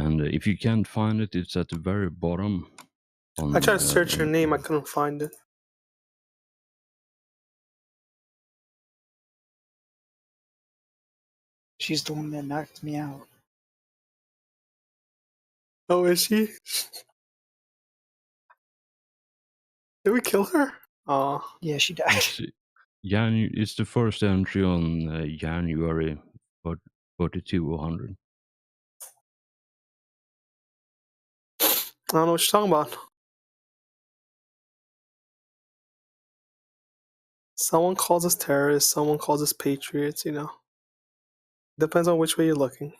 And if you can't find it, it's at the very bottom. I tried to search her name, I couldn't find it. She's the one that knocked me out. Oh, is she? Did we kill her? Oh. Yeah, she died. It's the first entry on January 4200. I don't know what you're talking about. Someone calls us terrorists, someone calls us patriots, you know. Depends on which way you're looking.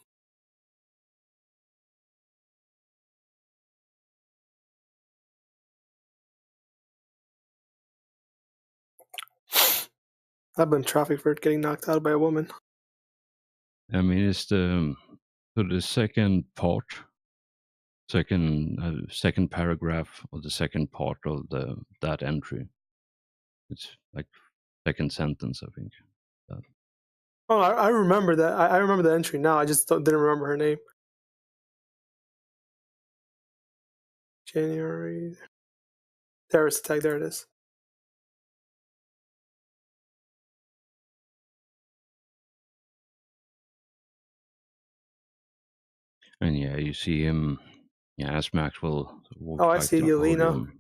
I've been trafficked for getting knocked out by a woman. I mean, it's the second part, second paragraph of the second part of that entry. It's like second sentence, I think. Oh, I remember that. I remember the entry now. I just didn't remember her name. January. Terrorist attack. There it is. And yeah, you see him. Yeah, as Maxwell walks Oh, I back see to the Yelena. podium.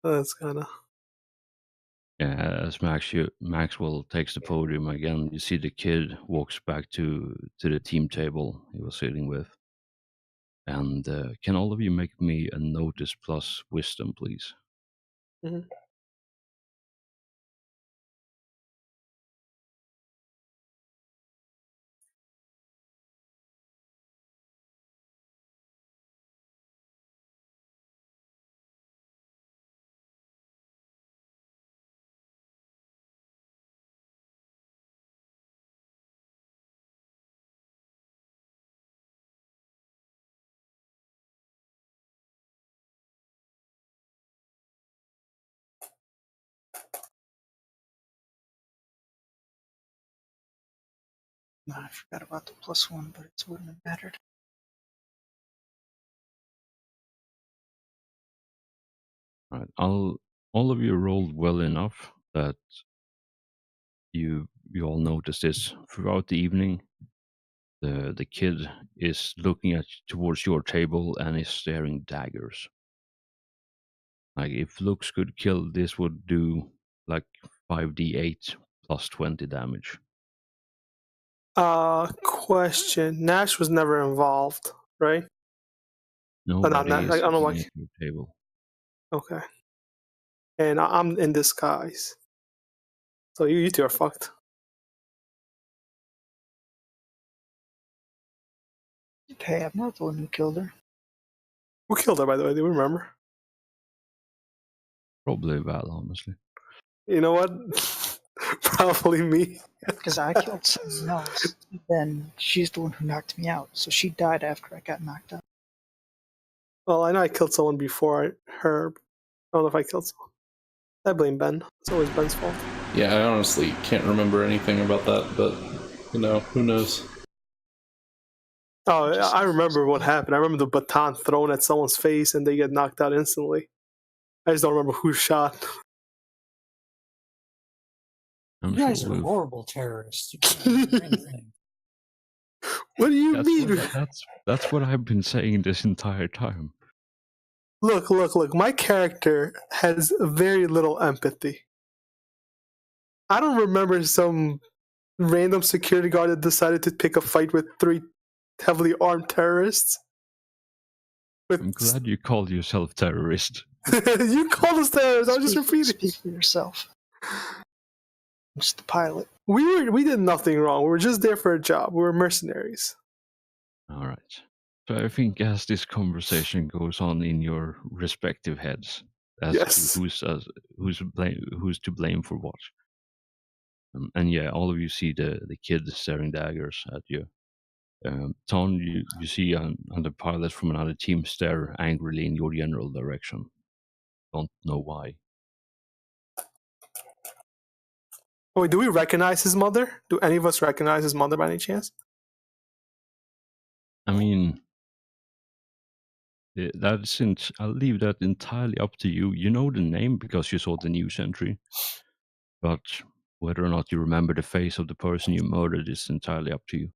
That's kind of. Yeah, as Maxwell takes the podium again, you see the kid walks back to the team table he was sitting with. And can all of you make me a notice plus wisdom, please? Mm-hmm. No, I forgot about the +1, but it wouldn't have mattered. All right, all of you rolled well enough that you all notice this throughout the evening. The kid is looking towards your table and is staring daggers. Like if looks could kill, this would do like 5d8 plus 20 damage. Question. Nash was never involved, right? Nobody I is don't know why. sitting at your table. Okay. And I'm in disguise. So you two are fucked. Hey, I'm not the one who killed her. Who killed her, by the way? Do you remember? Probably Val, honestly. You know what? Probably me. Because I killed someone else. Then she's the one who knocked me out. So she died after I got knocked out. Well, I know I killed someone before her. I don't know if I killed someone. I blame Ben. It's always Ben's fault. Yeah, I honestly can't remember anything about that, but, you know, who knows? Oh, I remember what happened. I remember the baton thrown at someone's face and they get knocked out instantly. I just don't remember who shot. You guys are horrible terrorists. You can't do anything. What do you mean? That's what I've been saying this entire time. Look. My character has very little empathy. I don't remember some random security guard that decided to pick a fight with 3 heavily armed terrorists. I'm glad you called yourself terrorist. You called us terrorists. I was just repeating. Speak for yourself. I'm just the pilot. We did nothing wrong. We were just there for a job. We were mercenaries. All right. So I think as this conversation goes on in your respective heads, as Yes. to who's to blame for what, and yeah, all of you see the kid staring daggers at you. Ton, you see the pilot from another team stare angrily in your general direction. Don't know why. Oh, wait, do we recognize his mother? Do any of us recognize his mother by any chance? I mean, I'll leave that entirely up to you. You know the name because you saw the news entry, but whether or not you remember the face of the person you murdered is entirely up to you.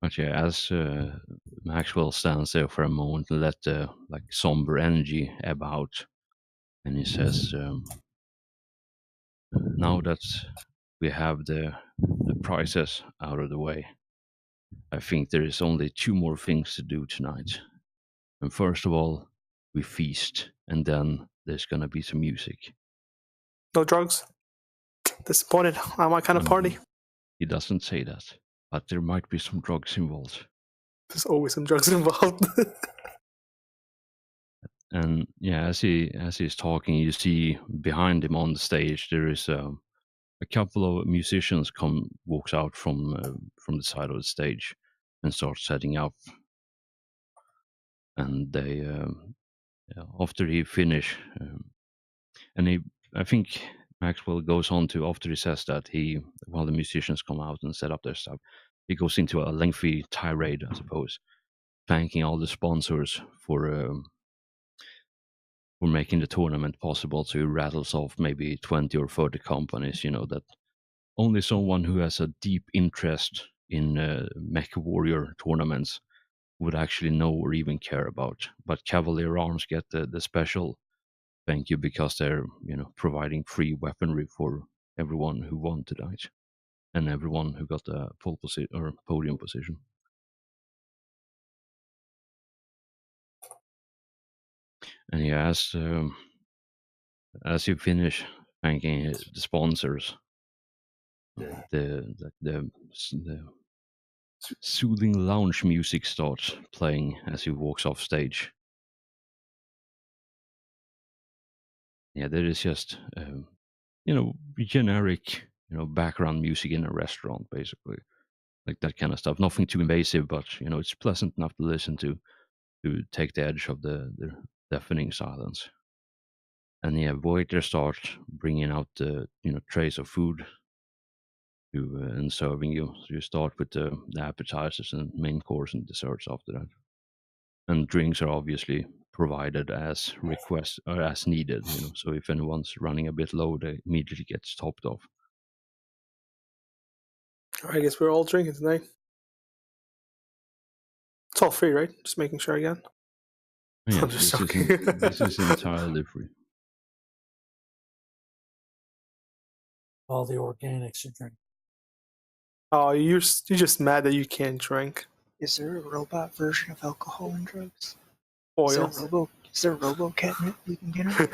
But yeah, as Maxwell stands there for a moment and let the like somber energy ebb out, and he says, "Now that we have the prices out of the way, I think there is only two more things to do tonight. And first of all, we feast, and then there's gonna be some music." No drugs. Disappointed. Not my kind I of party. mean, he doesn't say that, but there might be some drugs involved. There's always some drugs involved. And yeah, as he's talking, you see behind him on the stage there is a couple of musicians walks out from the side of the stage and starts setting up. And they after he finish, and he I think Maxwell goes on to after he says that while the musicians come out and set up their stuff, he goes into a lengthy tirade, I suppose, thanking all the sponsors for making the tournament possible. So he rattles off maybe 20 or 30 companies, that only someone who has a deep interest in mech warrior tournaments would actually know or even care about. But Cavalier Arms get the special thank you because they're providing free weaponry for everyone who won tonight and everyone who got a pole position or podium position. And yeah, as you finish thanking the sponsors, the soothing lounge music starts playing as he walks off stage. Yeah, there is just generic background music in a restaurant, basically, like that kind of stuff. Nothing too invasive, but it's pleasant enough to listen to take the edge of the deafening silence. And yeah, waiters start bringing out the trays of food and serving you. So you start with the appetizers and main course and desserts after that. And drinks are obviously provided as request or as needed. So if anyone's running a bit low, they immediately gets topped off. I guess we're all drinking tonight. It's all free, right? Just making sure again. Yeah, I'm just joking. this is entirely free. All the organics are drinking. Oh, you're just mad that you can't drink Is there a robot version of alcohol and drugs? oil. Is there robo catnip we can get her?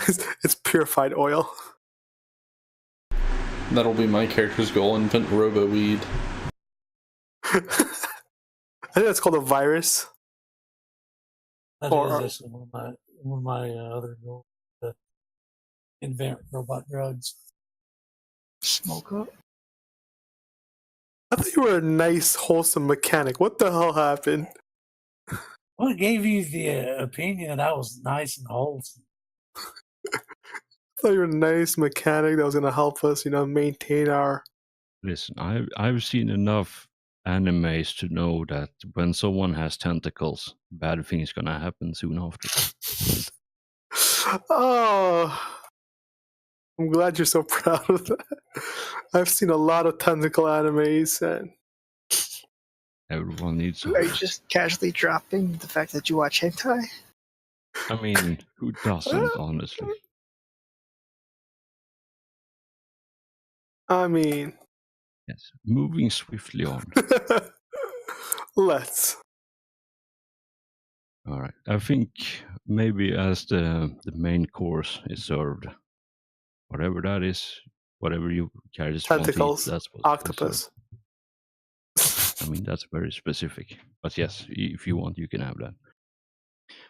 It's purified oil. That'll be my character's goal: invent robo weed. I think that's called a virus. That Or- is actually one of my other goals, to invent robot drugs. Smoke up? I thought you were a nice, wholesome mechanic. What the hell happened? What gave you the opinion that I was nice and wholesome? I thought you were a nice mechanic that was going to help us, maintain our. Listen, I've seen enough animes to know that when someone has tentacles, bad things gonna happen soon after. Oh, I'm glad you're so proud of that. I've seen a lot of tentacle animes, and Everyone needs. Are you just casually dropping the fact that you watch hentai? I mean, who doesn't, honestly? I mean, Yes. Moving swiftly on. let's. All right. I think maybe as the main course is served, whatever that is, whatever you carry Tentacles, that's what octopus. I mean, that's very specific. But yes, if you want, you can have that.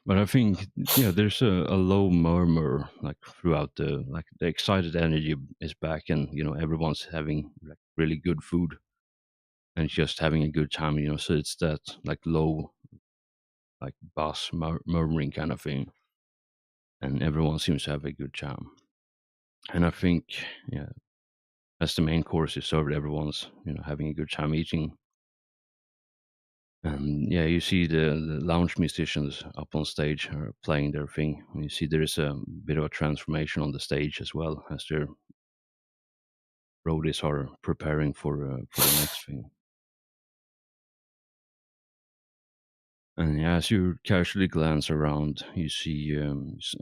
But I think, there's a low murmur like throughout the excited energy is back, and everyone's having like really good food and just having a good time. So it's that like low, like bass murmuring kind of thing, and everyone seems to have a good time. And I think, yeah, as the main course is served, everyone's having a good time eating. And yeah, you see the lounge musicians up on stage are playing their thing. And you see there is a bit of a transformation on the stage as well as their roadies are preparing for the next thing. And yeah, as you casually glance around, you see,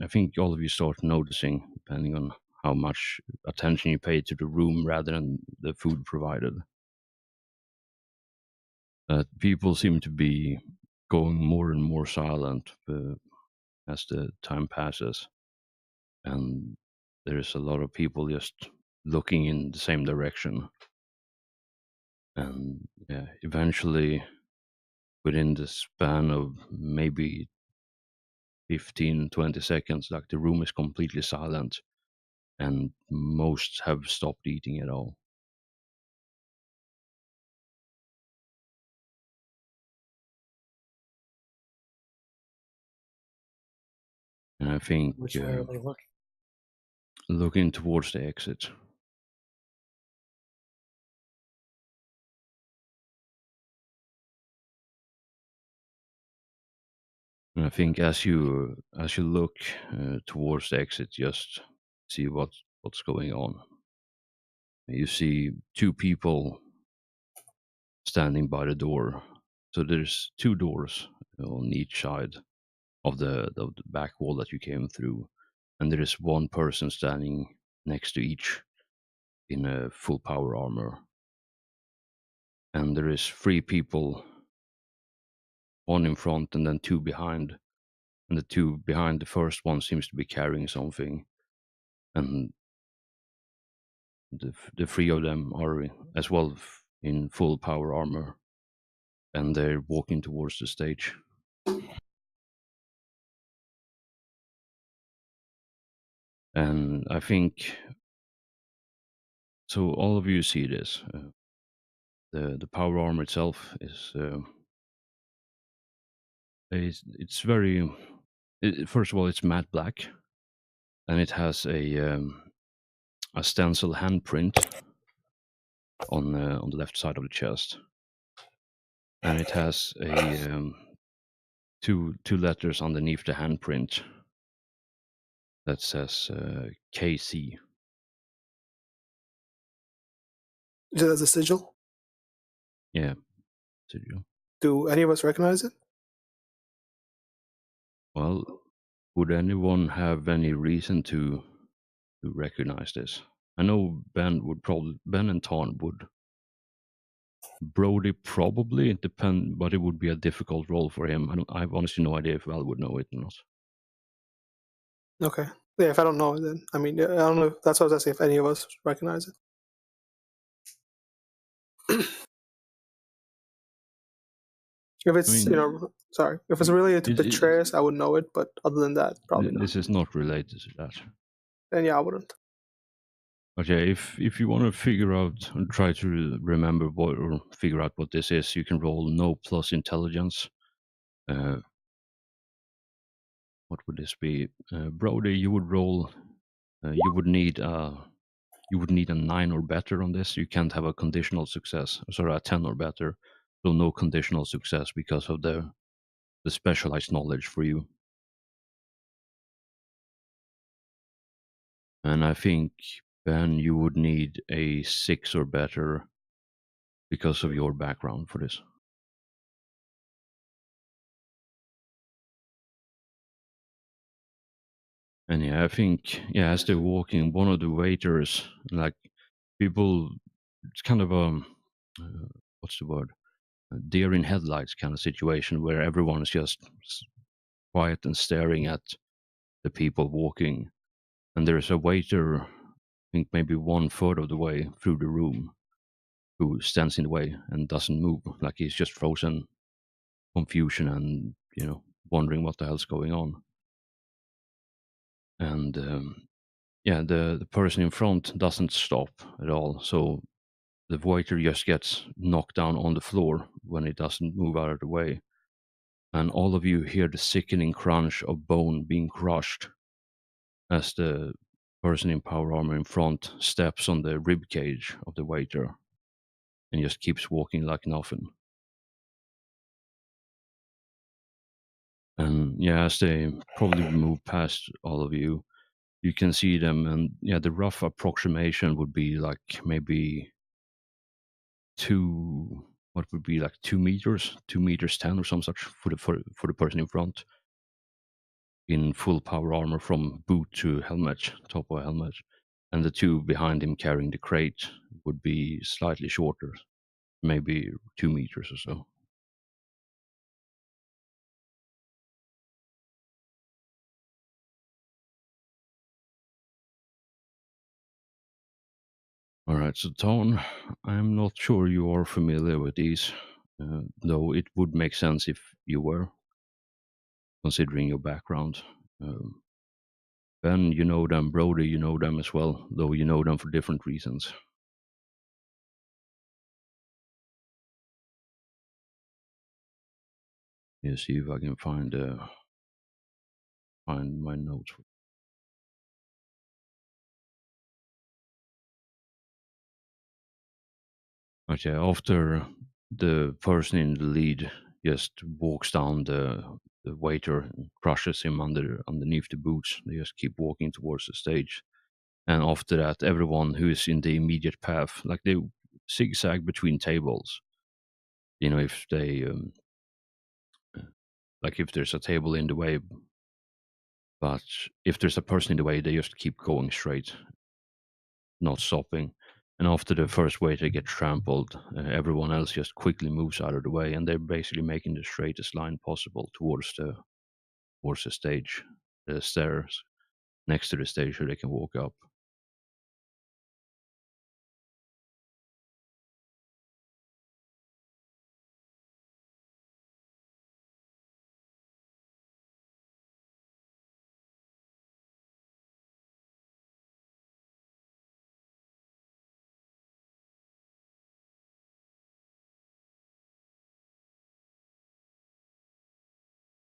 I think all of you start noticing, depending on how much attention you pay to the room rather than the food provided, that people seem to be going more and more silent as the time passes. And there's a lot of people just looking in the same direction. And yeah, eventually, within the span of maybe 15, 20 seconds, like the room is completely silent and most have stopped eating at all. And I think Which way are they looking? looking towards the exit. And I think as you look towards the exit, just see what's going on. You see two people standing by the door. So there's two doors on each side of the back wall that you came through, and there is one person standing next to each in a full power armor. And there is three people, one in front and then two behind. And the two behind, the first one seems to be carrying something, and the three of them are as well in full power armor, and they're walking towards the stage. And I think so. All of you see this. The power armor itself it's very. First of all, it's matte black, and it has a stencil handprint on the left side of the chest, and it has a two letters underneath the handprint that says KC. Is it as a sigil? Yeah. Did you? Do any of us recognize it? Well, would anyone have any reason to recognize this? I know Ben and Tarn would. Brody probably, it depend, but it would be a difficult role for him. I have honestly no idea if Val would know it or not. Okay. Yeah, if I don't know it, then I mean, I don't know. That's what I was asking, if any of us recognize it. If it's, sorry, if it's related to Betrayus, I would know it, but other than that, probably not. This is not related to that. Then yeah, I wouldn't. Okay, if you want to figure out and try to remember or figure out what this is, you can roll no plus intelligence. What would this be? Brody, you would roll. You would need a 9 or better on this. You can't have a conditional success. Sorry, a 10 or better. So no conditional success because of the specialized knowledge for you. And I think, Ben, you would need a 6 or better because of your background for this. And yeah, I think, as they're walking, one of the waiters, like, people, it's kind of a, what's the word? A deer in headlights kind of situation where everyone is just quiet and staring at the people walking. And there's a waiter, I think maybe 1/3 of the way through the room, who stands in the way and doesn't move, like he's just frozen, confusion and wondering what the hell's going on. And the person in front doesn't stop at all, so the waiter just gets knocked down on the floor when he doesn't move out of the way, and all of you hear the sickening crunch of bone being crushed as the person in power armor in front steps on the rib cage of the waiter and just keeps walking like nothing. And yeah, as they probably move past all of you, you can see them, and yeah, the rough approximation would be like maybe what would be like 2 meters, 2 meters 10 or some such for the person in front in full power armor from boot to helmet, top of helmet, and the two behind him carrying the crate would be slightly shorter, maybe 2 meters or so. All right, so Tone, I'm not sure you are familiar with these, though it would make sense if you were, considering your background. Um, Ben, you know them. Brody, you know them as well, though you know them for different reasons. Let's see if I can find my notes. Okay, after the person in the lead just walks down the waiter and crushes him underneath the boots, they just keep walking towards the stage. And after that, everyone who is in the immediate path, like they zigzag between tables. You know, if they like if there's a table in the way, but if there's a person in the way, they just keep going straight, not stopping. And after the first waiter gets trampled, everyone else just quickly moves out of the way, and they're basically making the straightest line possible towards the stage, the stairs next to the stage, so they can walk up.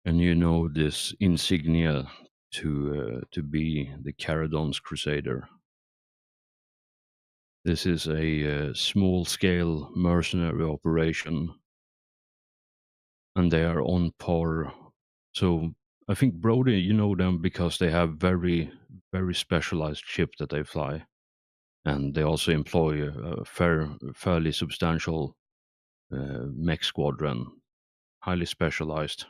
And you know this insignia to be the Caradon's Crusader. This is a small-scale mercenary operation, and they are on par. So I think Brody, you know them because they have very, very specialized ship that they fly, and they also employ a fairly substantial mech squadron, highly specialized,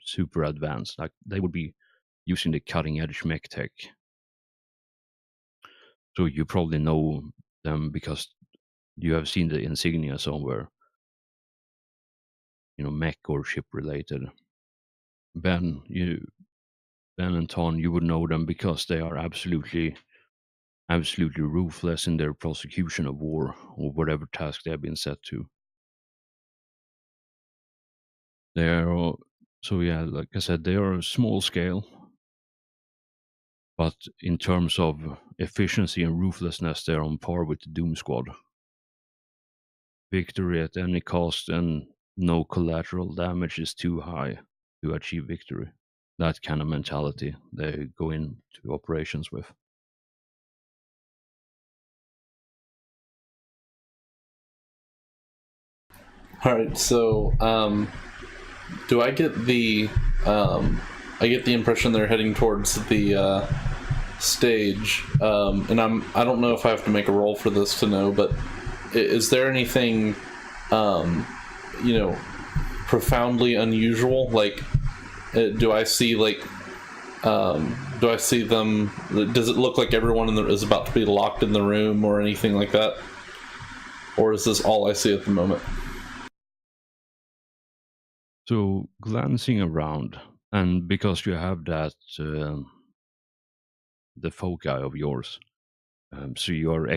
super advanced. Like they would be using the cutting edge mech tech. So you probably know them because you have seen the insignia somewhere, you know, mech or ship related. Ben, Ben and Ton, you would know them because they are absolutely ruthless in their prosecution of war or whatever task they have been set to. They are so yeah, like I said, they are small scale, but in terms of efficiency and ruthlessness, they're on par with the Doom Squad. Victory at any cost and no collateral damage is too high to achieve victory. That kind of mentality they go into operations with. All right, so do I get the I get the impression they're heading towards the stage, and I don't know if I have to make a roll for this to know, but is there anything you know, profoundly unusual? Like, do I see like do I see them? Does it look like everyone is about to be locked in the room or anything like that, or is this all I see at the moment? So glancing around, and because you have that the foci of yours, so you are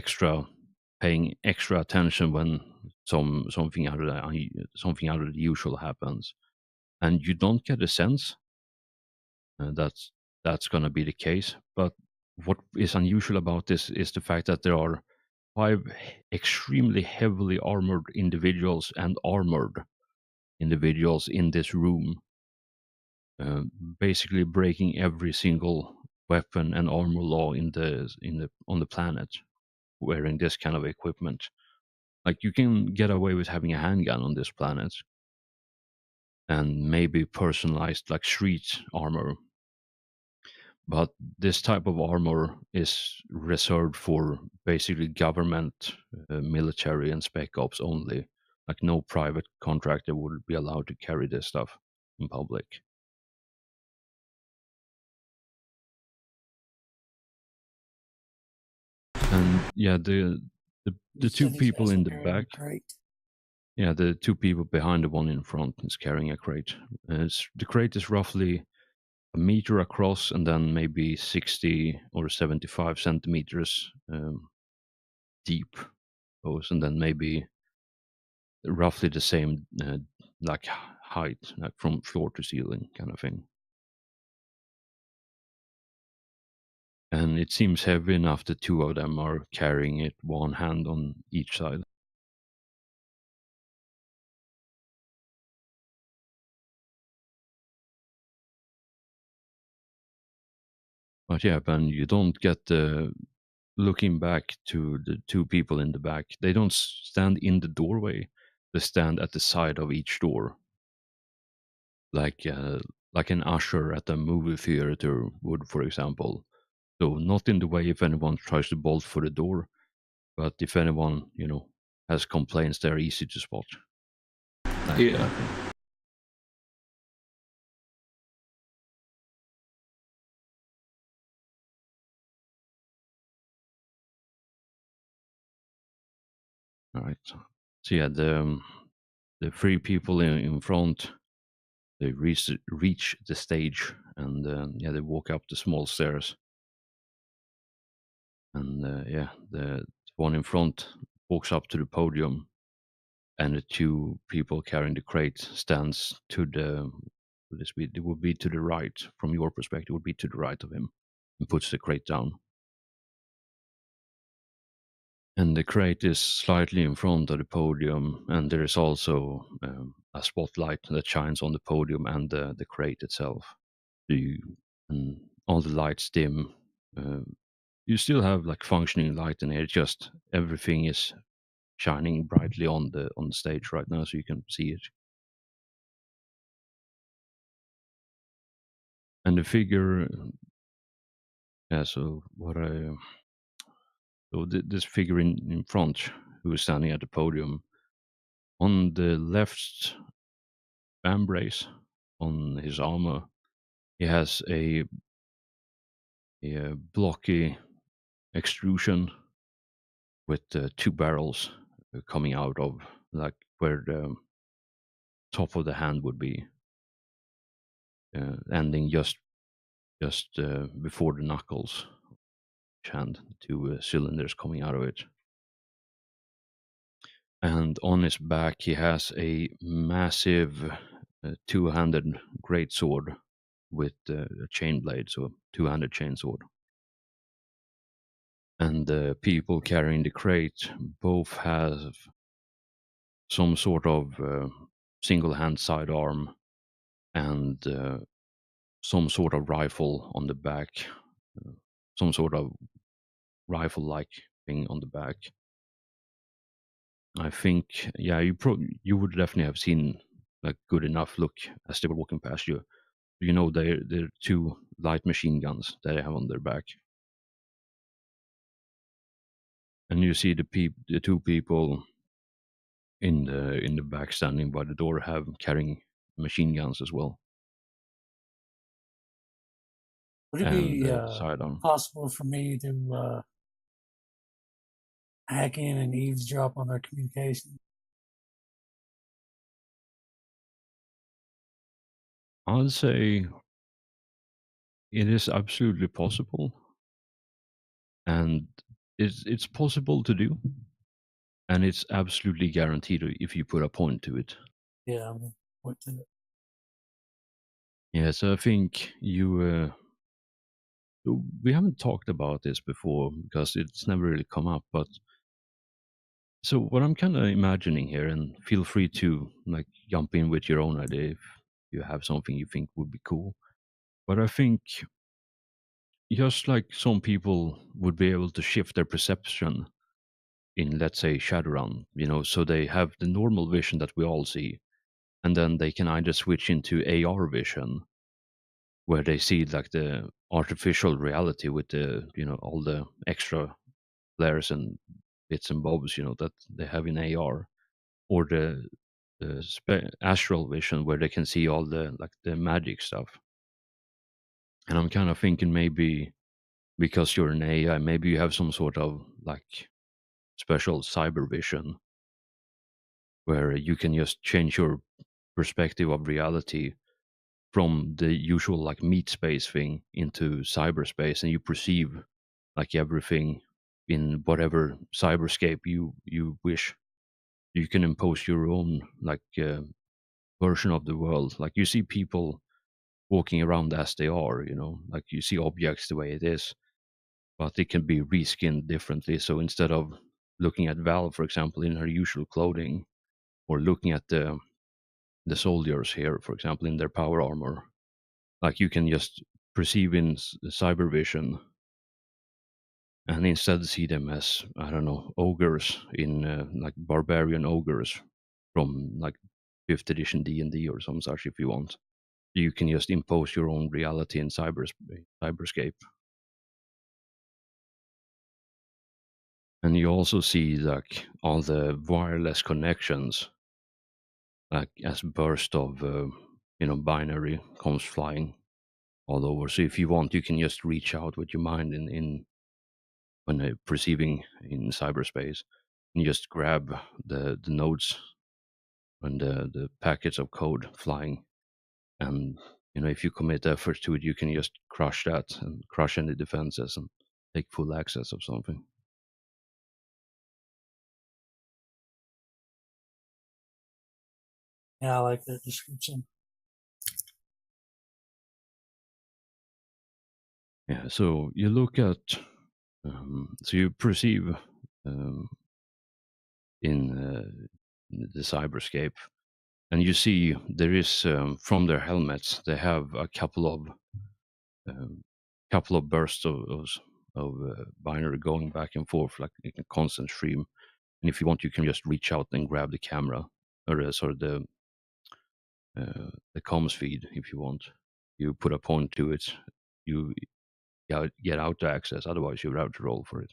paying extra attention when something out of the usual happens, and you don't get a sense that's going to be the case. But what is unusual about this is the fact that there are 5 extremely heavily armored individuals and armored individuals in this room, basically breaking every single weapon and armor law on the planet wearing this kind of equipment. Like you can get away with having a handgun on this planet and maybe personalized like street armor, but this type of armor is reserved for basically government, military, and spec ops only. Like no private contractor would be allowed to carry this stuff in public. And yeah, the two Said these people guys in were the carrying back, a crate. yeah, the two people behind the one in front is carrying a crate. The crate is roughly a meter across and then maybe 60 or 75 centimeters deep, and then maybe roughly the same like height, like from floor to ceiling kind of thing. And it seems heavy enough the two of them are carrying it one hand on each side. But yeah, Ben, you don't get the looking back to the two people in the back. They don't stand in the doorway. They stand at the side of each door, like an usher at a movie theater would, for example. So not in the way if anyone tries to bolt for the door, but if anyone has complaints, they're easy to spot. That kind Yeah. of thing. All right. So yeah, the three people in front, they reach the stage, and yeah, they walk up the small stairs, and yeah, the one in front walks up to the podium, and the two people carrying the crate stands to the it would be to the right from your perspective, would be to the right of him, and puts the crate down. And the crate is slightly in front of the podium, and there is also a spotlight that shines on the podium and the crate itself. And all the lights dim. Uh, you still have like functioning light in here. Just everything is shining brightly on the stage right now, so you can see it. And the figure, yeah. So what I so this figure in front, who is standing at the podium, on the left brace on his armor, he has a blocky extrusion with two barrels coming out of like where the top of the hand would be, ending just before the knuckles hand, two cylinders coming out of it. And on his back, he has a massive two-handed greatsword with a chain blade, so a two-handed chainsword. And the people carrying the crate both have some sort of single hand sidearm and some sort of rifle on the back, some sort of rifle like thing on the back. I think, yeah, you would definitely have seen a good enough look as they were walking past you. You know, they're two light machine guns that they have on their back. And you see the two people in the back standing by the door have carrying machine guns as well, Would it and be sidearm. possible for me to hack in and eavesdrop on their communication? I'd say it is absolutely possible, and it's possible to do, and it's absolutely guaranteed if you put a point to it. Yeah, I'm with it. Yeah, so I think we haven't talked about this before because it's never really come up, but so what I'm kind of imagining here, and feel free to like jump in with your own idea if you have something you think would be cool. But I think just like some people would be able to shift their perception in, let's say, Shadowrun, so they have the normal vision that we all see, and then they can either switch into AR vision, where they see like the artificial reality with the, all the extra layers and bits and bobs, that they have in AR, or the astral vision, where they can see all the like the magic stuff. And I'm kind of thinking maybe because you're an AI, maybe you have some sort of like special cyber vision where you can just change your perspective of reality from the usual like meat space thing into cyberspace, and you perceive like everything in whatever cyberscape you wish. You can impose your own like version of the world. Like you see people walking around as they are, like you see objects the way it is, but it can be reskinned differently. So instead of looking at Val, for example, in her usual clothing, or looking at the soldiers here, for example, in their power armor, like you can just perceive in cyber vision and instead see them as, I don't know, ogres in like barbarian ogres from like 5th edition D&D or some such, if you want. You can just impose your own reality in cyberscape. And you also see like all the wireless connections, like as burst of binary comes flying all over. So if you want, you can just reach out with your mind in when perceiving in cyberspace, and just grab the nodes and the packets of code flying. And if you commit effort to it, you can just crush that and crush any defenses and take full access of something. Yeah, I like that description. Yeah, so you look at, so you perceive in the cyberscape, and you see there is from their helmets they have a couple of bursts of binary going back and forth like in a constant stream. And if you want, you can just reach out and grab the camera, or sorry, the comms feed. If you want, you put a point to it, you get out to access. Otherwise, you would have to roll for it.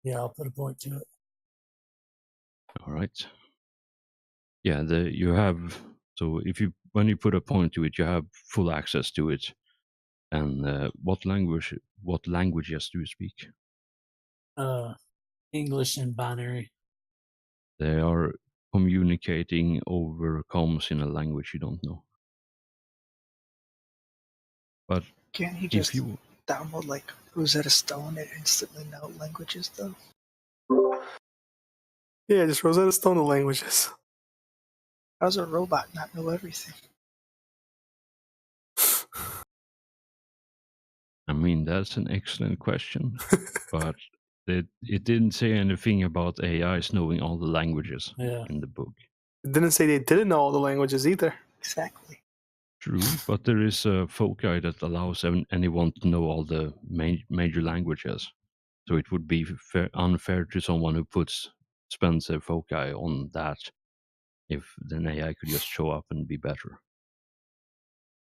Yeah, I'll put a point to it. All right. Yeah, you have, so when you put a point to it, you have full access to it. And what languages do you speak? English and binary. They are communicating over comms in a language you don't know. But Can't he if just you download like Rosetta Stone and instantly know languages though? Yeah, just Rosetta Stone the languages. How does a robot not know everything? I mean, that's an excellent question, but it didn't say anything about AIs knowing all the languages Yeah. in the book. It didn't say they didn't know all the languages either. Exactly. True, but there is a foci that allows anyone to know all the major languages. So it would be unfair to someone who spends their foci on that if then AI could just show up and be better.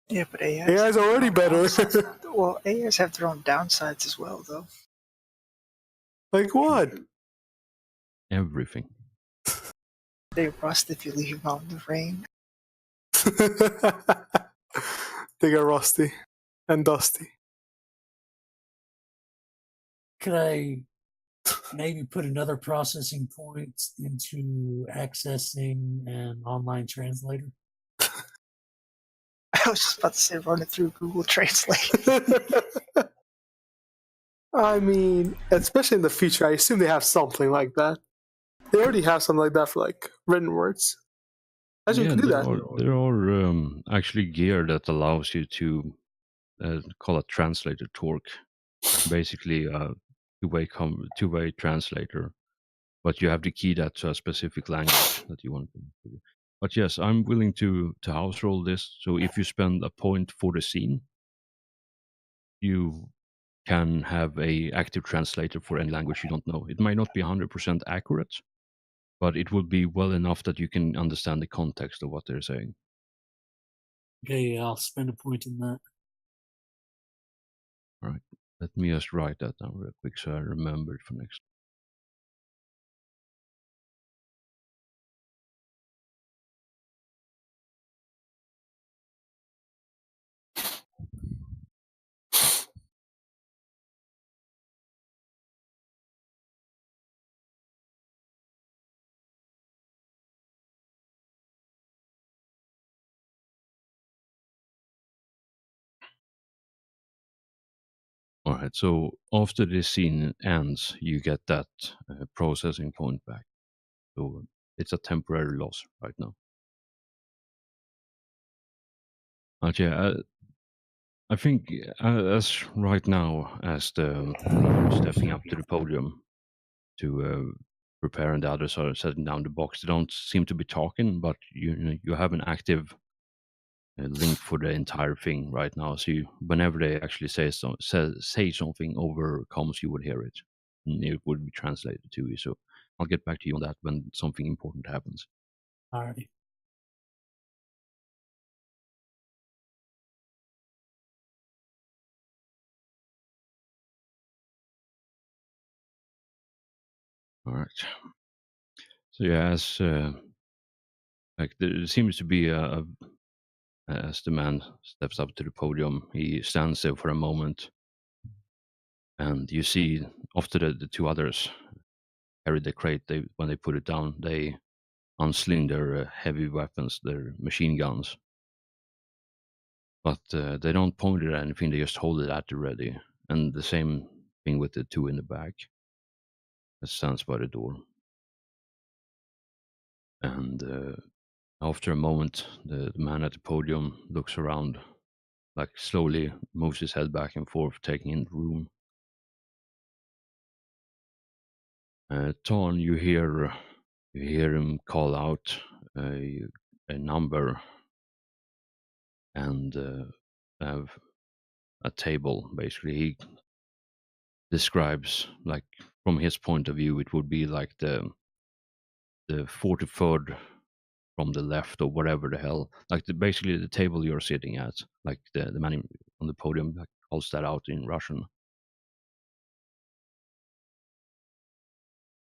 Yeah, but AIs AI's have their already own better. downsides. Well, AIs have their own downsides as well, though. Like what? Everything. They rust if you leave them out in the rain. They got rusty and dusty. Could I maybe put another processing point into accessing an online translator? I was just about to say run it through Google Translate. I mean, especially in the future, I assume they have something like that. They already have something like that for like written words. Imagine you can do that. There are actually gear that allows you to call it translator torque. Basically, a two-way translator, but you have to key that to a specific language that you want to do. But yes, I'm willing to house roll this. So if you spend a point for the scene, you can have a active translator for any language you don't know. It might not be 100% accurate, but it will be well enough that you can understand the context of what they're saying. Okay, yeah, I'll spend a point in that. All right. Let me just write that down real quick so I remember it for next. All right. So after this scene ends, you get that processing point back. So it's a temporary loss right now. But yeah, I think as right now, as the leader is stepping up to the podium to prepare and the others are setting down the box, they don't seem to be talking, but you have an active link for the entire thing right now. So whenever they actually say something over comms, you would hear it, and it would be translated to you. So I'll get back to you on that when something important happens. Alrighty. All right. So yeah, as like there seems to be as the man steps up to the podium, he stands there for a moment, and you see after the two others carry the crate, when they put it down, they unsling their heavy weapons, their machine guns, but they don't point it at anything. They just hold it at the ready, and the same thing with the two in the back that stands by the door. And after a moment, the man at the podium looks around, like slowly moves his head back and forth, taking in the room. Torn, you hear him call out a number and have a table. Basically, he describes, like, from his point of view, it would be like the 43rd from the left or whatever the hell, like basically the table you're sitting at, like the man on the podium like calls that out in Russian.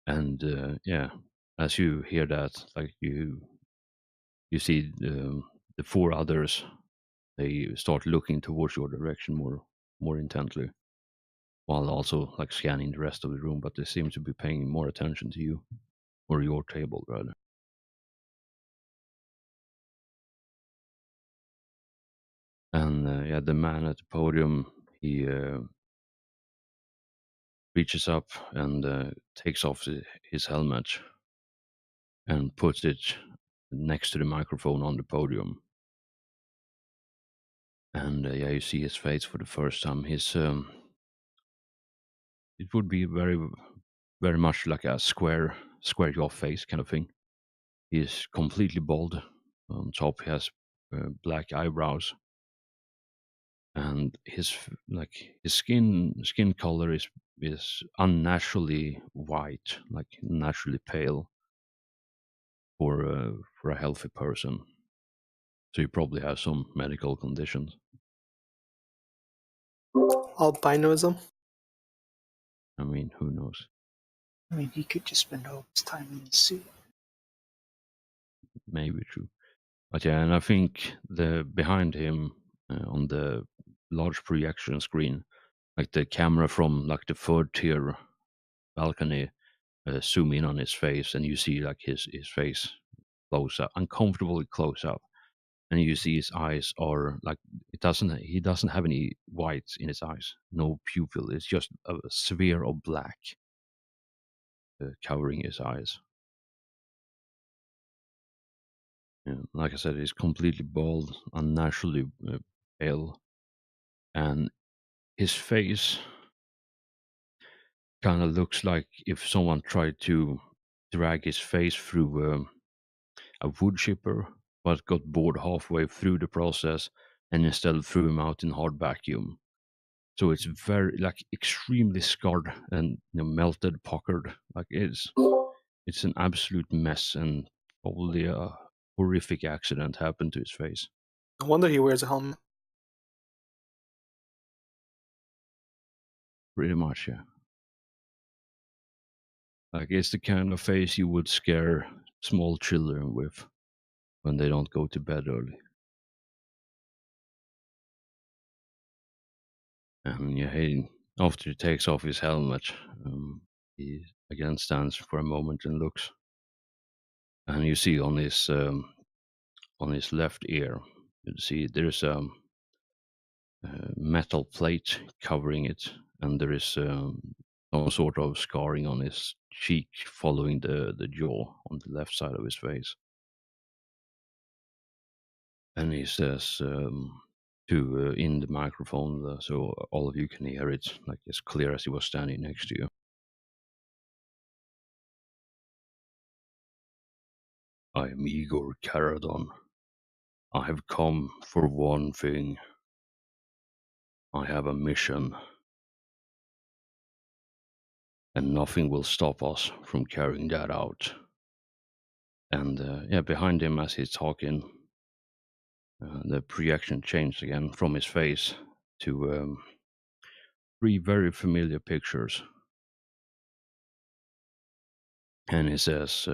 And yeah, as you hear that, like you see the four others, they start looking towards your direction more intently, while also like scanning the rest of the room, but they seem to be paying more attention to you or your table rather. And yeah, the man at the podium, he reaches up and takes off his helmet and puts it next to the microphone on the podium. And yeah, you see his face for the first time. His it would be very much like a square jaw face kind of thing. He's completely bald. On top, he has black eyebrows, and his skin color is unnaturally white, like naturally pale for a healthy person. So you probably have some medical conditions. Albinism. I mean, who knows? I mean, he could just spend all his time in the suit. Maybe true. But yeah, and I think the behind him on the large projection screen, like the camera from like the third tier balcony, zoom in on his face, and you see like his face close up, uncomfortably close up, and you see his eyes are like he doesn't have any whites in his eyes, no pupil. It's just a sphere of black covering his eyes. Yeah, like I said, he's completely bald, unnaturally pale, and his face kind of looks like if someone tried to drag his face through a wood chipper, but got bored halfway through the process and instead threw him out in hard vacuum. So it's very like extremely scarred and melted, puckered. Like it's an absolute mess, and probably a horrific accident happened to his face. No wonder he wears a helmet. Pretty much, yeah. Like it's the kind of face you would scare small children with when they don't go to bed early. And yeah, after he takes off his helmet, he again stands for a moment and looks, and you see on his left ear, you see there's a metal plate covering it, and there is some sort of scarring on his cheek following the jaw on the left side of his face. And he says to in the microphone, so all of you can hear it, like as clear as he was standing next to you. I am Igor Caradon. I have come for one thing. I have a mission. And nothing will stop us from carrying that out. And yeah, behind him as he's talking, the projection changed again from his face to three very familiar pictures. And he says,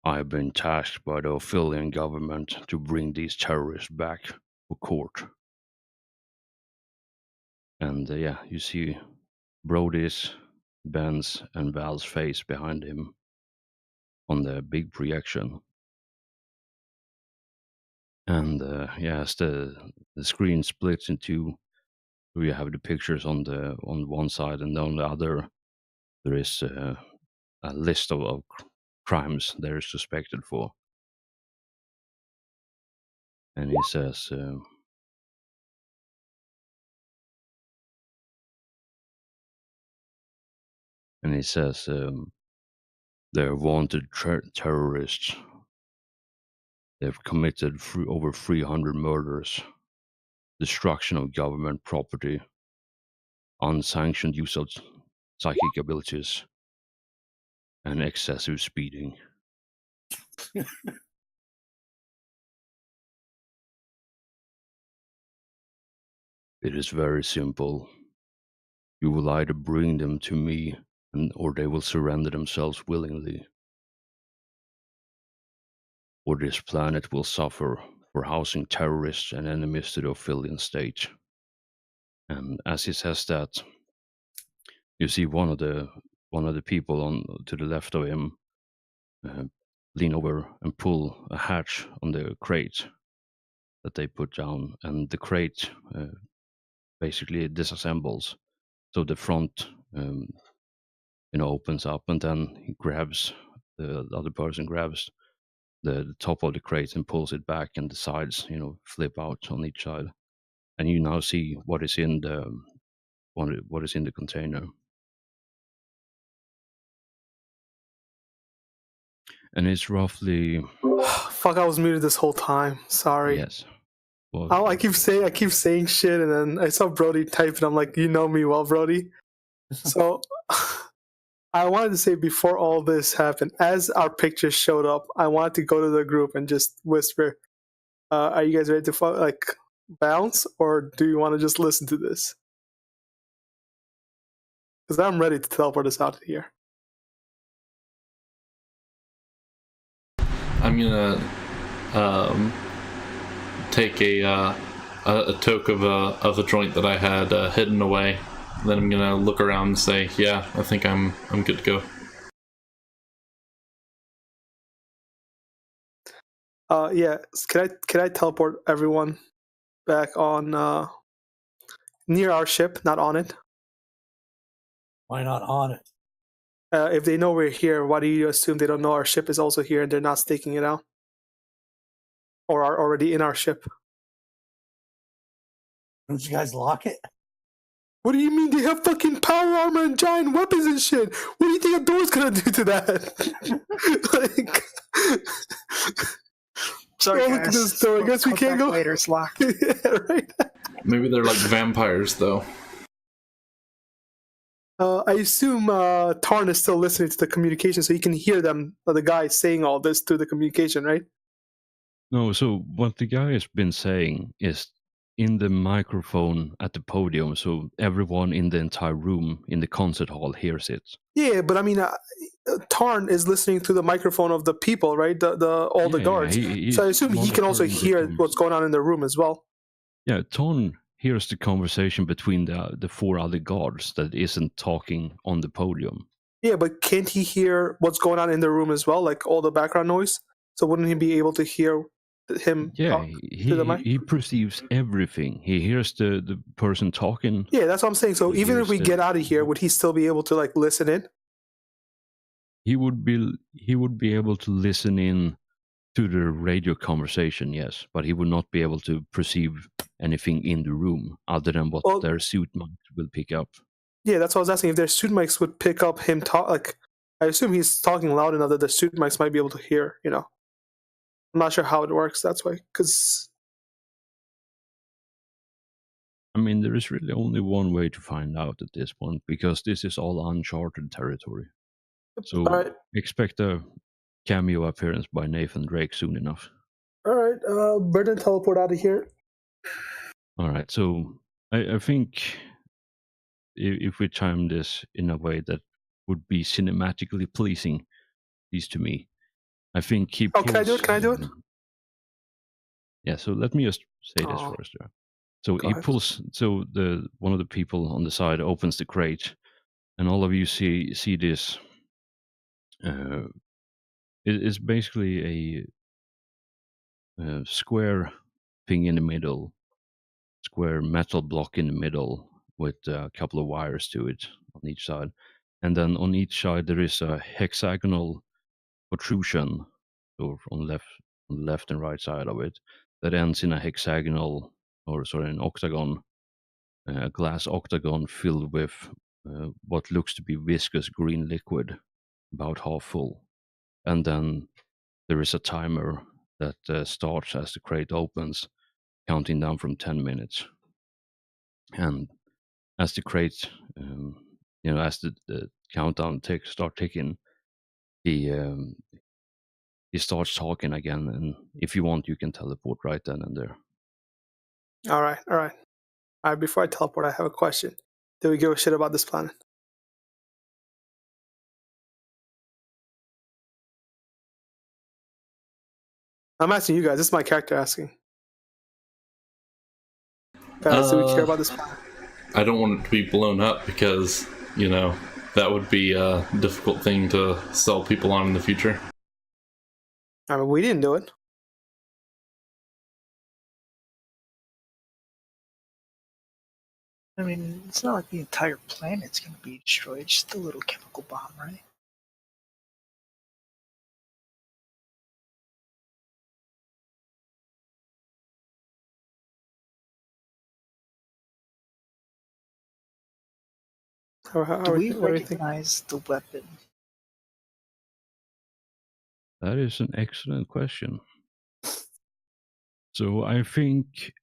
I have been tasked by the Ophelian government to bring these terrorists back to court. And yeah, you see Brody's, Ben's, and Val's face behind him on the big projection. And yeah, as the screen splits in two, you have the pictures on one side, and on the other, there is a list of crimes they're suspected for. And he says, they're wanted terrorists. They've committed over 300 murders, destruction of government property, unsanctioned use of psychic abilities, and excessive speeding. It is very simple. You will either bring them to me, or they will surrender themselves willingly. Or this planet will suffer for housing terrorists and enemies to the Ophelian state. And as he says that, you see one of the people to the left of him lean over and pull a hatch on the crate that they put down, and the crate basically disassembles. So the front, opens up, and then he grabs the other person grabs the top of the crate and pulls it back, and the sides, flip out on each side, and you now see what is in the container. And it's roughly Fuck, I was muted this whole time. Sorry. yes. Well, I keep saying shit, and then I saw Brody type, and I'm like, you know me well, Brody. So I wanted to say before all this happened, as our pictures showed up, I wanted to go to the group and just whisper, "Are you guys ready to bounce, or do you want to just listen to this?" Because I'm ready to teleport us out of here. I'm gonna take a toke of a joint that I had hidden away. Then I'm gonna look around and say, "Yeah, I think I'm good to go." Yeah. Can I teleport everyone back on near our ship, not on it? Why not on it? If they know we're here, why do you assume they don't know our ship is also here and they're not staking it out? Or are already in our ship? Don't you guys lock it? What do you mean they have fucking power armor and giant weapons and shit? What do you think a door's gonna do to that? Sorry, oh, guys. look at this door. I guess we can't go later. It's locked. Yeah, right. Maybe they're like vampires, though. I assume Tarn is still listening to the communication, so he can hear them, the guy saying all this through the communication, right? No, so what the guy has been saying is in the microphone at the podium, so everyone in the entire room in the concert hall hears it. Yeah, but I mean, Tarn is listening through the microphone of the people, right? All the guards. So I assume he can also hear what's going on in the room as well. Yeah, Tarn hears the conversation between the 4 other guards that isn't talking on the podium. Yeah, but can't he hear what's going on in the room as well, like all the background noise? So wouldn't he be able to hear him talk to the mic? He perceives everything. He hears the person talking. Yeah, that's what I'm saying. So He even if hears we get out of here, would he still be able to like listen in? He would be able to listen in to the radio conversation, yes, but he would not be able to perceive anything in the room other than what their suit mics will pick up. Yeah, that's what I was asking. If their suit mics would pick up him talk, like I assume he's talking loud enough that the suit mics might be able to hear. You know, I'm not sure how it works. That's why, because I mean, there is really only one way to find out at this point because this is all uncharted territory. So expect a cameo appearance by Nathan Drake soon enough. All right, Brendan, teleport out of here. All right, so I think if we time this in a way that would be cinematically pleasing, at least to me, I think he pulls... can I do it? Can I do it? Yeah, so let me just say this first. Yeah. So he pulls... So one of the people on the side opens the crate, and all of you see this... it's basically a square thing in the middle, square metal block in the middle with a couple of wires to it on each side. And then on each side there is a hexagonal protrusion, or on the left and right side of it, that ends in a hexagonal, or sorry, an octagon, a glass octagon filled with what looks to be viscous green liquid, about half full. And then there is a timer that starts as the crate opens, counting down from 10 minutes. And as the crate, as the countdown start ticking, he starts talking again. And if you want, you can teleport right then and there. All right. Before I teleport, I have a question. Do we give a shit about this planet? I'm asking you guys. This is my character asking. Guys, do we care about this planet? I don't want it to be blown up because, that would be a difficult thing to sell people on in the future. I mean, we didn't do it. I mean, it's not like the entire planet's going to be destroyed. It's just a little chemical bomb, right? Do we recognize the weapon? That is an excellent question. So I think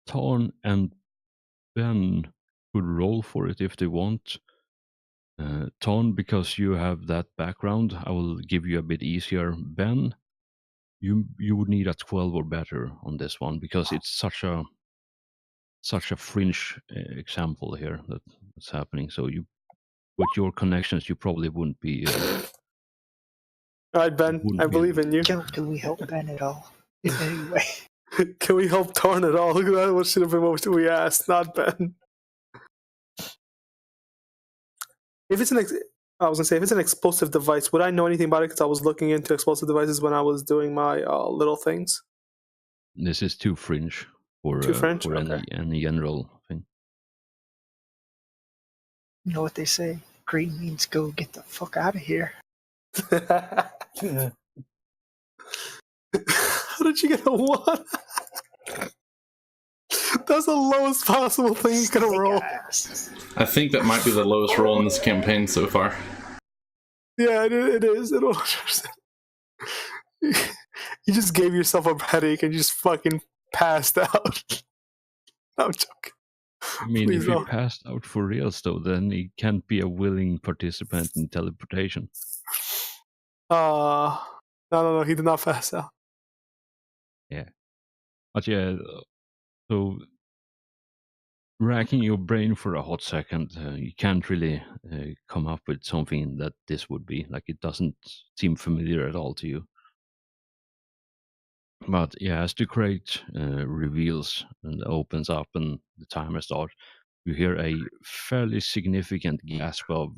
Tarn and Ben could roll for it if they want. Tarn, because you have that background, I will give you a bit easier. Ben, you would need a 12 or better on this one because it's such a fringe example here that's happening. So with your connections, you probably wouldn't be. All right, Ben, I believe in you. Can we help Ben at all in any way? Can we help Tarn at all? Look at that. What should have been what we asked, not Ben. If it's if it's an explosive device, would I know anything about it? Because I was looking into explosive devices when I was doing my little things. This is too fringe for any general thing. You know what they say? Green means go get the fuck out of here. How did you get a 1? That's the lowest possible thing you can roll. I think that might be the lowest roll in this campaign so far. Yeah, it is. It 100%. You just gave yourself a headache and you just fucking passed out. No, I'm joking. I mean, Please if he don't. passed out for reals, though, then he can't be a willing participant in teleportation. No, he did not pass out. Yeah. But yeah, so racking your brain for a hot second, you can't really come up with something that this would be. Like, it doesn't seem familiar at all to you. But yeah, as the crate reveals and opens up and the timer starts, you hear a fairly significant gasp of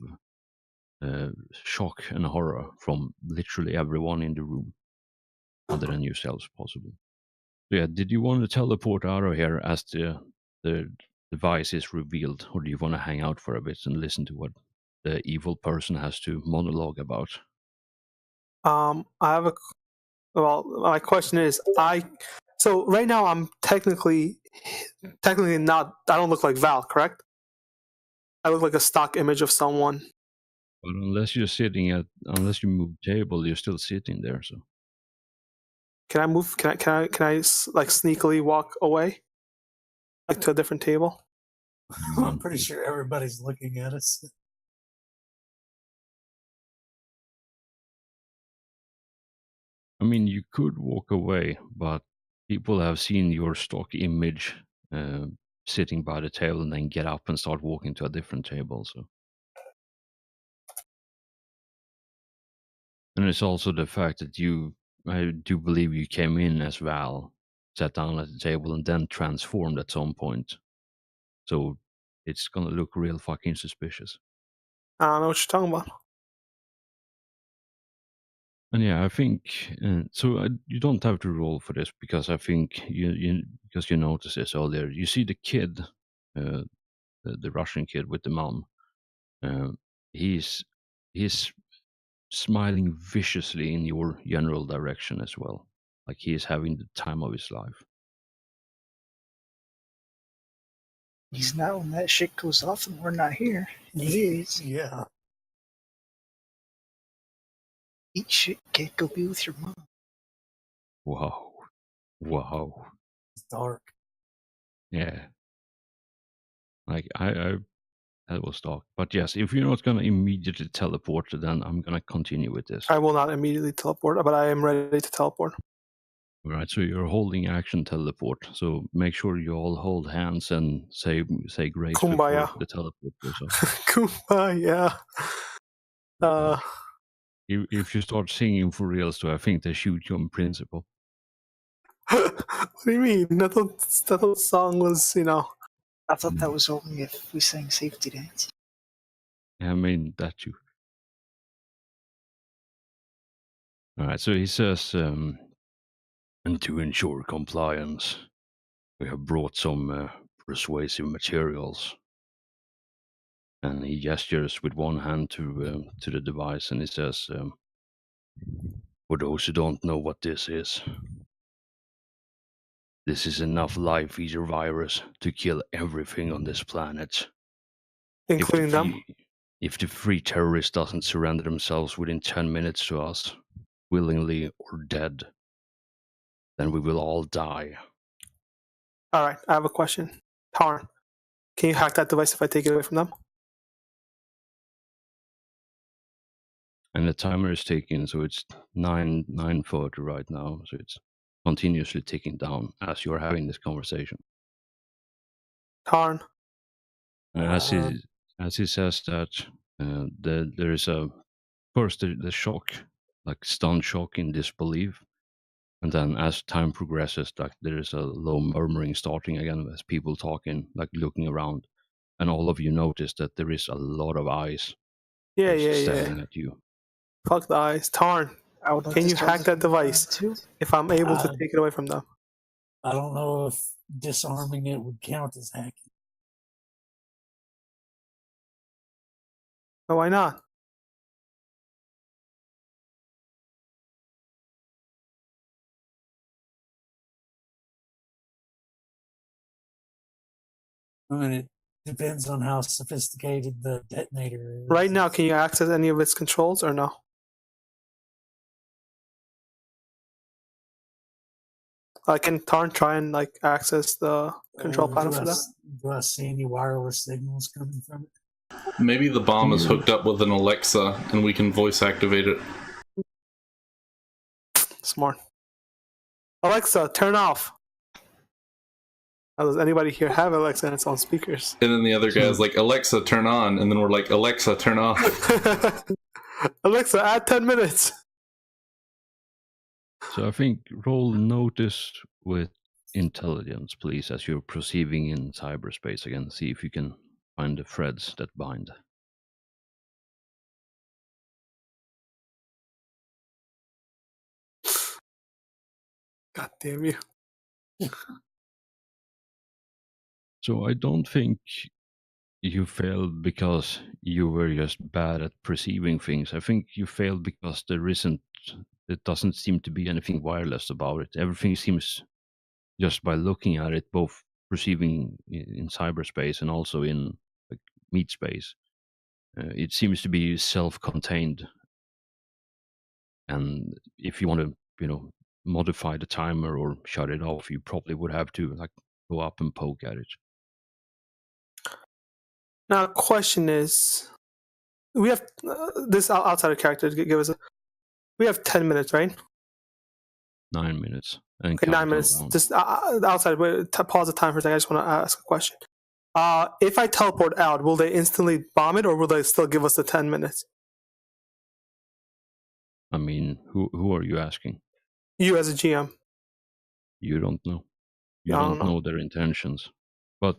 shock and horror from literally everyone in the room, other than yourselves, possibly. So yeah, did you want to teleport out of here as the device is revealed, or do you want to hang out for a bit and listen to what the evil person has to monologue about? I have a. Well, my question is, so right now I'm technically not. I don't look like Val, correct? I look like a stock image of someone. But unless you move table, you're still sitting there. So Can I move? Can I like sneakily walk away, like to a different table? I'm pretty sure everybody's looking at us. I mean, you could walk away, but people have seen your stock image uh, sitting by the table and then get up and start walking to a different table. So, and it's also the fact that I do believe you came in as Val, sat down at the table, and then transformed at some point. So it's gonna look real fucking suspicious. I don't know what you're talking about. And yeah, I think so. You don't have to roll for this because I think because you noticed this earlier. You see the kid, the Russian kid with the mom. Um, he's he's smiling viciously in your general direction as well, like he is having the time of his life. He's not when that shit goes off and we're not here. And he is. Yeah. Eat shit, can't go be with your mom. Wow, It's dark. yeah. Like I that was dark, but yes, if you're not gonna immediately teleport, then I'm gonna continue with this. I will not immediately teleport, but I am ready to teleport. All right, so you're holding action teleport. So make sure you all hold hands and say grace Kumbaya. before the teleport goes off. Kumbaya. If you start singing for reals, though, I think they shoot you on principle. What do you mean? That whole song was, I thought that was only if we sang safety dance. I mean that too. All right, so he says, and to ensure compliance, we have brought some persuasive materials. And he gestures with one hand to the device, and he says, for those who don't know what this is enough life eater virus to kill everything on this planet. including them. If the free terrorist doesn't surrender themselves within 10 minutes to us, willingly or dead, then we will all die. All right, I have a question. Tarn, can you hack that device if I take it away from them? And the timer is ticking, so it's 9:40 right now, so it's continuously ticking down as you're having this conversation. Tarn. As he says that, there is first the shock, like stunned shock in disbelief, and then as time progresses, like there is a low murmuring starting again as people talking, like looking around, and all of you notice that there is a lot of eyes staring at you. Fuck the eyes. Tarn, I would like can to you start hack that looking around, device too. if I'm able to take it away from them? I don't know if disarming it would count as hacking. No, why not? I mean, it depends on how sophisticated the detonator is. Right now, can you access any of its controls or no? Can Tarn try and like access the control panel for that? Do I see any wireless signals coming from it? Maybe the bomb is Yeah. hooked up with an Alexa and we can voice activate it. Smart. Alexa, turn off. Does anybody here have Alexa and it's on speakers? And then the other guy's like, Alexa, turn on. And then we're like, Alexa, turn off. Alexa, add 10 minutes. So I think roll notice with intelligence, please, as you're perceiving in cyberspace again. See if you can find the threads that bind. God damn you. So I don't think you failed because you were just bad at perceiving things. I think you failed because it doesn't seem to be anything wireless about it. Everything seems, just by looking at it, both perceiving in cyberspace and also in like meat space, it seems to be self-contained. And if you want to, modify the timer or shut it off, you probably would have to like go up and poke at it. Now, question is, we have this outsider character to give us. We have 10 minutes, right? 9 minutes. And Okay, 9 minutes. down. Just outside. Pause the time for a second. I just want to ask a question. If I teleport out, will they instantly bomb it, or will they still give us the 10 minutes? I mean, who are you asking? You as a GM. You don't know. You I don't don't know. know their intentions. But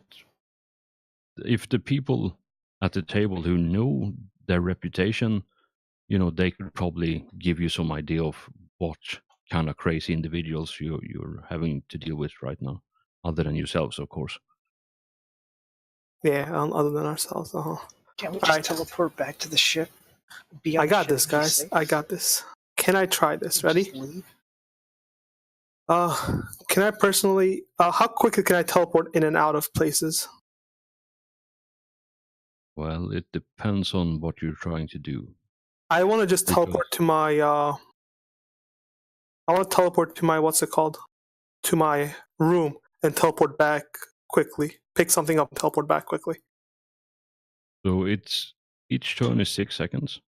if the people at the table who know their reputation, they could probably give you some idea of what kind of crazy individuals you're having to deal with right now, other than yourselves, of course. Yeah, other than ourselves. Can't we just teleport back to the ship? Be on I the got ship this, and be guys. safe? I got this. Can I try this? Just Ready? leave? Can I personally? How quickly can I teleport in and out of places? Well, it depends on what you're trying to do. I want to just teleport to my. I want to teleport to my what's it called? To my room and teleport back quickly. Pick something up and teleport back quickly. So each turn is 6 seconds.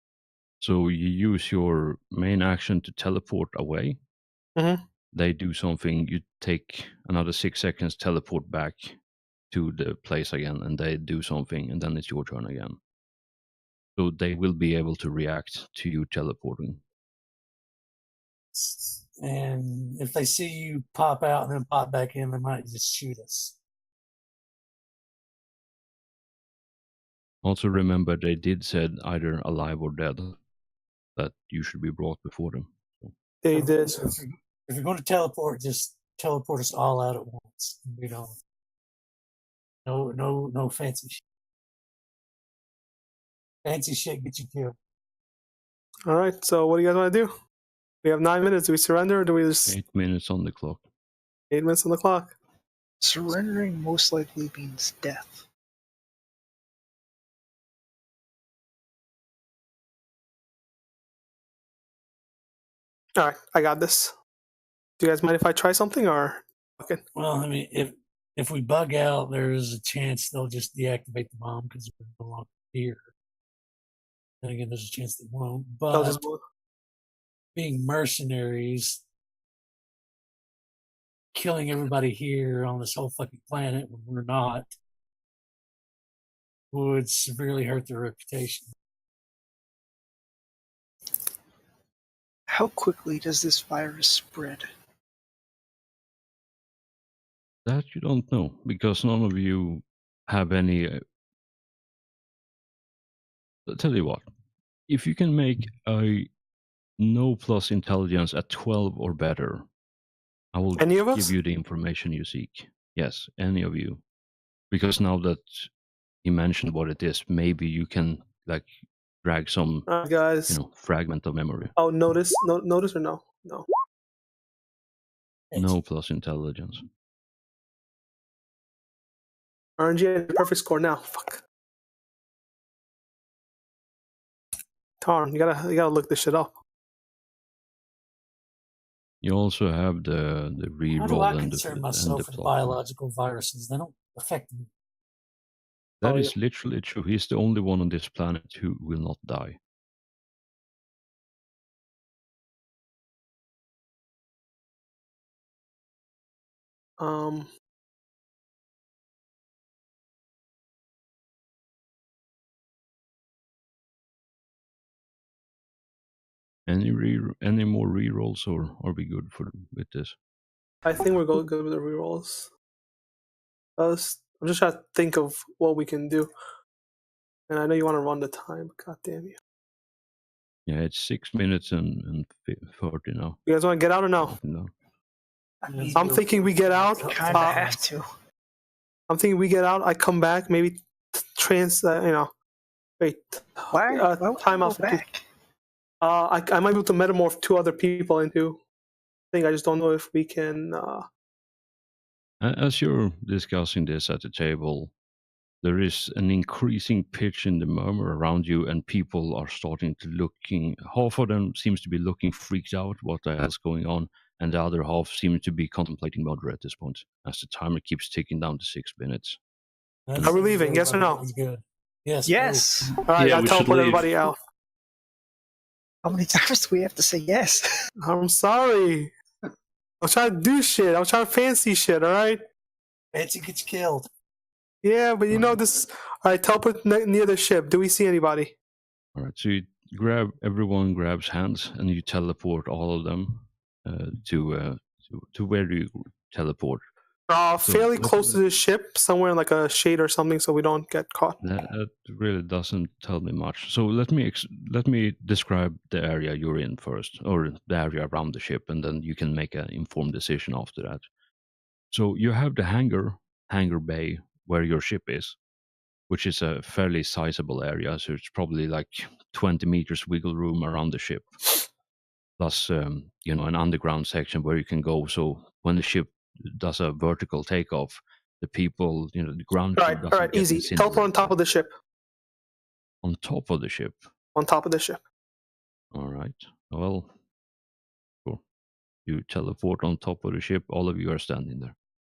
So you use your main action to teleport away. Mm-hmm. They do something, you take another 6 seconds, teleport back to the place again, and they do something, and then it's your turn again. So they will be able to react to you teleporting. And if they see you pop out and then pop back in, they might just shoot us. Also remember, they did said either alive or dead, that you should be brought before them. So. They did. So if you're going to teleport, just teleport us all out at once. No fancy shit. Fancy shit gets you killed. All right. So what do you guys want to do? We have 9 minutes. Do we surrender, or do we just 8 minutes on the clock. 8 minutes on the clock? Surrendering most likely means death. All right. I got this. Do you guys mind if I try something, or okay? Well, I mean, if we bug out, there's a chance they'll just deactivate the bomb because we're no longer here. And again, there's a chance they won't. I'll But just being mercenaries, killing everybody here on this whole fucking planet when we're not, would severely hurt their reputation. How quickly does this virus spread? That you don't know, because none of you have any. I'll tell you what, if you can make a no plus intelligence at 12 or better, I will any of us? give you the information you seek. Yes, any of you. Because now that he mentioned what it is, maybe you can like drag some All right, guys. fragment of memory. Oh, notice? Notice or no? No. No plus intelligence. RNG perfect score now. Fuck. Tarn, you gotta look this shit up. You also have the How do re-roll I and concern the myself with plot. biological viruses? They don't affect me. That Oh, is literally true. He's the only one on this planet who will not die. Um, Any more re-rolls, or are we good with this? I think we're going good with the rerolls. I'm just trying to think of what we can do. And I know you want to run the time. God damn you. Yeah, it's 6 minutes and 30 now. You guys want to get out or no? Counting down. I mean, I'm thinking we get out. kind of have to. I'm thinking we get out. I come back. Maybe wait. Why? Why would time I off. go back? I might be able to metamorph 2 other people into thing. I just don't know if we can. As you're discussing this at the table, there is an increasing pitch in the murmur around you, and people are starting to looking. Half of them seems to be looking freaked out. What the hell's going on? And the other half seem to be contemplating murder at this point, as the timer keeps ticking down to 6 minutes. Are we leaving? Yes or no? That's good. Yes. Yes. All right, Yeah, I'll we should teleport leave. everybody out. How many times do we have to say yes? I'm sorry. I was trying to do shit. I was trying to fancy shit. All right. Fancy gets killed. Yeah, but you know this. All right, teleport near the ship. Do we see anybody? All right, so everyone grabs hands, and you teleport all of them to where do you teleport? Fairly close to the ship, somewhere in like a shade or something, so we don't get caught. That really doesn't tell me much. So let me describe the area you're in first, or the area around the ship, and then you can make an informed decision after that. So you have the hangar bay where your ship is, which is a fairly sizable area. So it's probably like 20 meters wiggle room around the ship, plus an underground section where you can go. So when the ship does a vertical takeoff, the people, the ground crew doesn't All right, get easy. Teleport on top of the ship. On top of the ship. On top of the ship. All right. Well, cool. You teleport on top of the ship. All of you are standing there.